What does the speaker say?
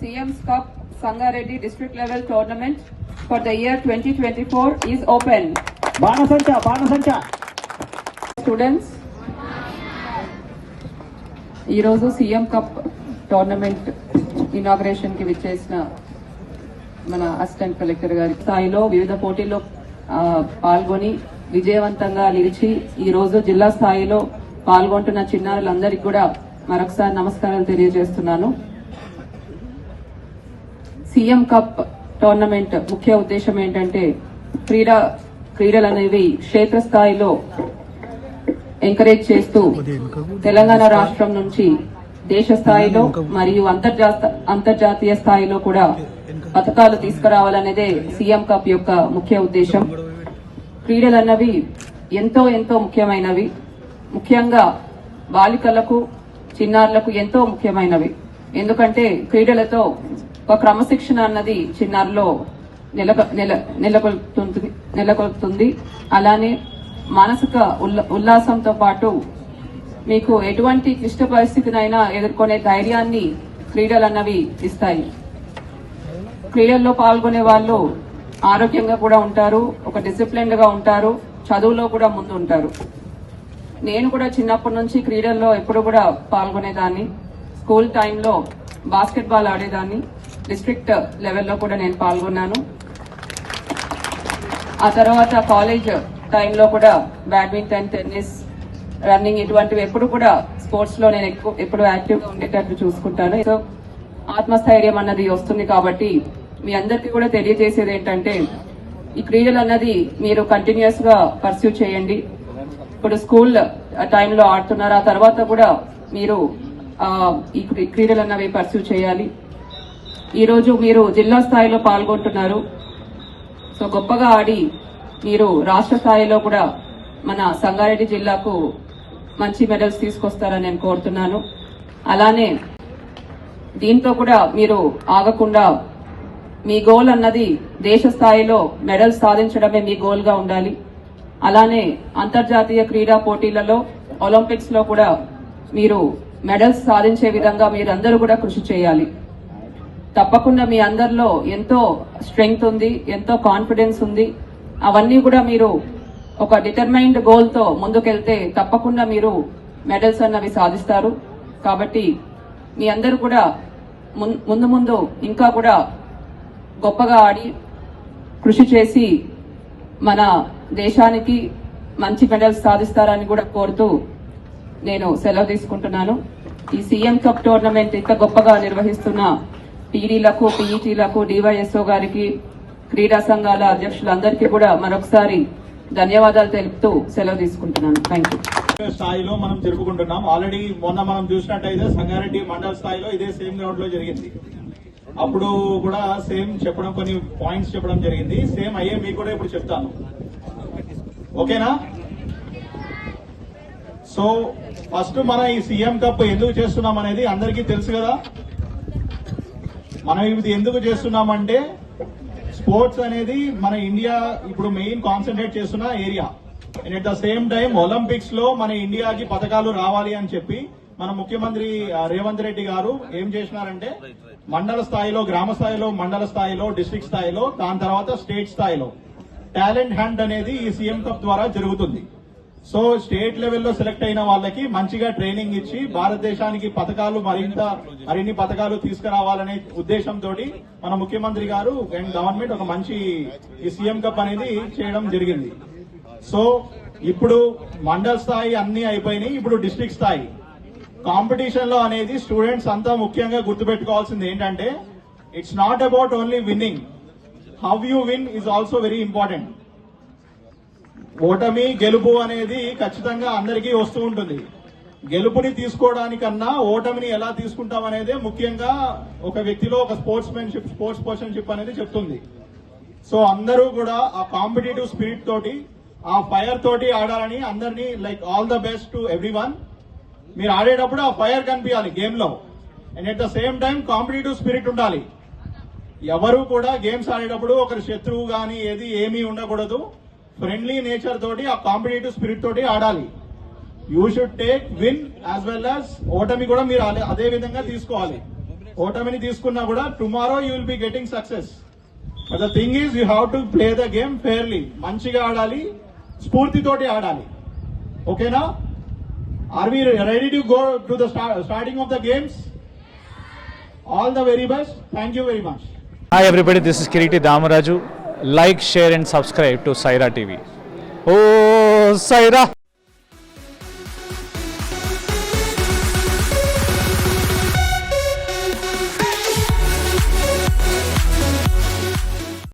CM's Cup Sangareddy District Level Tournament for the year 2024 is open. Banasancha. Students, ఈ రోజు CM cup tournament inauguration కి విచ్చేసిన మన assistant collector గారి స్థాయిలో వివిధ పోటీల్లో పాల్గొని విజయవంతంగా నిలిచి ఈ రోజు జిల్లా స్థాయిలో పాల్గొంటున్న చిన్నారులందరికీ కూడా మరొకసారి నమస్కారాలు తెలియజేస్తున్నాను. సీఎం కప్ టోర్నమెంట్ ముఖ్య ఉద్దేశం ఏంటంటే క్రీడలు అనేవి క్షేత్రస్థాయిలో ఎంకరేజ్ చేస్తూ తెలంగాణ రాష్ట్రం నుంచి దేశ స్థాయిలో మరియు అంతర్జాతీయ స్థాయిలో కూడా పథకాలు తీసుకురావాలనేదే సీఎం కప్ యొక్క ముఖ్య ఉద్దేశం. క్రీడలు అన్నవి ఎంతో ముఖ్యమైనవి. ముఖ్యంగా బాలికలకు చిన్నారులకు ఎంతో ముఖ్యమైనవి. ఎందుకంటే క్రీడలతో ఒక క్రమశిక్షణ అన్నది చిన్నారులో నెలకొల్పుతుంది. అలానే మానసిక ఉల్లాసంతో పాటు మీకు ఎటువంటి క్లిష్ట పరిస్థితినైనా ఎదుర్కొనే ధైర్యాన్ని క్రీడలు అన్నవి ఇస్తాయి. క్రీడల్లో పాల్గొనే వాళ్ళు ఆరోగ్యంగా కూడా ఉంటారు, ఒక డిసిప్లిన్డ్ గా ఉంటారు, చదువులో కూడా ముందు ఉంటారు. నేను కూడా చిన్నప్పటి నుంచి క్రీడల్లో ఎప్పుడు కూడా పాల్గొనేదాన్ని. స్కూల్ టైంలో బాస్కెట్ బాల్ ఆడేదాన్ని. డిస్ట్రిక్ట్ లెవెల్లో కూడా నేను పాల్గొన్నాను. ఆ తర్వాత కాలేజ్ టైంలో కూడా బ్యాడ్మింటన్, టెన్నిస్, రన్నింగ్ ఇటువంటివి ఎప్పుడు కూడా స్పోర్ట్స్ లో నేను ఎప్పుడు యాక్టివ్ గా ఉండేటట్టు చూసుకుంటాను. సో ఆత్మస్థైర్యం అన్నది వస్తుంది. కాబట్టి మీ అందరికీ కూడా తెలియజేసేది ఏంటంటే ఈ క్రీడలు అన్నది మీరు కంటిన్యూస్ గా పర్స్యూ చేయండి. ఇప్పుడు స్కూల్ టైంలో ఆడుతున్నారు, ఆ తర్వాత కూడా మీరు ఈ క్రీడలు అన్నవి పర్స్యూ చేయాలి. ఈ రోజు మీరు జిల్లా స్థాయిలో పాల్గొంటున్నారు. సో గొప్పగా ఆడి మీరు రాష్ట్ర స్థాయిలో కూడా మన సంగారెడ్డి జిల్లాకు మంచి మెడల్స్ తీసుకొస్తారని నేను కోరుతున్నాను. అలానే దీంతో కూడా మీరు ఆగకుండా మీ గోల్ అన్నది దేశ స్థాయిలో మెడల్స్ సాధించడమే మీ గోల్ గా ఉండాలి. అలానే అంతర్జాతీయ క్రీడా పోటీలలో ఒలింపిక్స్ లో కూడా మీరు మెడల్స్ సాధించే విధంగా మీరందరూ కూడా కృషి చేయాలి. తప్పకుండా మీ అందరిలో ఎంతో స్ట్రెంగ్త్ ఉంది, ఎంతో కాన్ఫిడెన్స్ ఉంది. అవన్నీ కూడా మీరు ఒక డిటర్మైన్డ్ గోల్ తో ముందుకెళ్తే తప్పకుండా మీరు మెడల్స్ అన్నవి సాధిస్తారు. కాబట్టి మీ అందరూ కూడా ముందు ఇంకా కూడా గొప్పగా ఆడి కృషి చేసి మన దేశానికి మంచి మెడల్స్ సాధిస్తారని కూడా కోరుతూ నేను సెలవు తీసుకుంటున్నాను. ఈ సీఎం కప్ టోర్నమెంట్ ఇంత గొప్పగా నిర్వహిస్తున్న టీడీలకు, పీఈటీలకు, డివైఎస్ఓ గారికి, క్రీడా సంఘాల అధ్యక్షులందరికీ కూడా మరొకసారి ధన్యవాదాలు తెలుపుతూ సెలవు తీసుకుంటున్నాను. Thank you. స్థాయిలో మనం జరుపుకుంటున్నాం. ఆల్రెడీ మొన్న మనం చూసినట్టయితే సంగారెడ్డి మండల స్థాయిలో ఇదే సేమ్ గ్రౌండ్ లో జరిగింది. అప్పుడు కూడా సేమ్ చెప్పడం, కొన్ని పాయింట్స్ చెప్పడం జరిగింది. సేమ్ అయ్యే మీకు కూడా ఇప్పుడు చెప్తాను, ఓకేనా? సో ఫస్ట్ మన ఈ సీఎం కప్ ఎందుకు చేస్తున్నాం అనేది అందరికీ తెలుసు కదా. మనం ఇది ఎందుకు చేస్తున్నామంటే స్పోర్ట్స్ అనేది మన ఇండియా ఇప్పుడు మెయిన్ కాన్సన్ట్రేట్ చేస్తున్న area. And at the same time Olympics లో మన ఇండియాకి పథకాలు రావాలి అని చెప్పి మన ముఖ్యమంత్రి రేవంత్ రెడ్డి గారు ఏం చేసినారంటే మండల స్థాయిలో, గ్రామ స్థాయిలో, మండల స్థాయిలో, డిస్ట్రిక్ట్ స్థాయిలో, దాని తర్వాత స్టేట్ స్థాయిలో టాలెంట్ హంట్ అనేది ఈ సీఎం కప్ ద్వారా జరుగుతుంది. సో స్టేట్ లెవెల్లో సెలెక్ట్ అయిన వాళ్ళకి మంచిగా ట్రైనింగ్ ఇచ్చి భారతదేశానికి పథకాలు మరిన్ని పథకాలు తీసుకురావాలనే ఉద్దేశంతో మన ముఖ్యమంత్రి గారు అండ్ గవర్నమెంట్ ఒక మంచి ఈ సీఎం కప్ అనేది చేయడం జరిగింది. సో ఇప్పుడు మండల స్థాయి అన్ని అయిపోయినాయి. ఇప్పుడు డిస్ట్రిక్ట్ స్థాయి కాంపిటీషన్ లో అనేది స్టూడెంట్స్ అంతా ముఖ్యంగా గుర్తుపెట్టుకోవాల్సింది ఏంటంటే it's not about only winnowing, how you win is also very important. ఓటమి గెలుపు అనేది ఖచ్చితంగా అందరికీ వస్తూ ఉంటుంది. గెలుపుని తీసుకోవడానికన్నా ఓటమిని ఎలా తీసుకుంటాం అనేదే ముఖ్యంగా ఒక వ్యక్తిలో ఒక స్పోర్ట్స్ పర్సన్షిప్ అనేది చెప్తుంది. సో అందరూ కూడా ఆ కాంపిటేటివ్ స్పిరిట్ తోటి, ఆ ఫైర్ తోటి ఆడాలని అందరినీ like all the best to everyone. మీరు ఆడేటప్పుడు ఆ ఫైర్ కనిపించాలి గేమ్ లో. And at the same time competitive spirit ఉండాలి. ఎవరు కూడా గేమ్స్ ఆడేటప్పుడు ఒకరి శత్రువు గానీ ఏమీ ఉండకూడదు. ఫ్రెండ్లీ నేచర్ తోటి, ఆ కాంపిటేటివ్ స్పిరిట్ తోటి ఆడాలి. You should take win as well as ఓటమి కూడా మీరు అదే విధంగా తీసుకోవాలి. ఓటమిని తీసుకున్నా కూడా tomorrow you will be getting success. But the thing is you have to play the game fairly. మంచిగా ఆడాలి, స్ఫూర్తితోటి ఆడాలి. ఓకేనా? Are we ready to go to the starting of the games? All the very best. Thank you very much. Hi everybody, this is Kiriti Damaraju. Like, share and subscribe to Saira TV. Oh, Saira!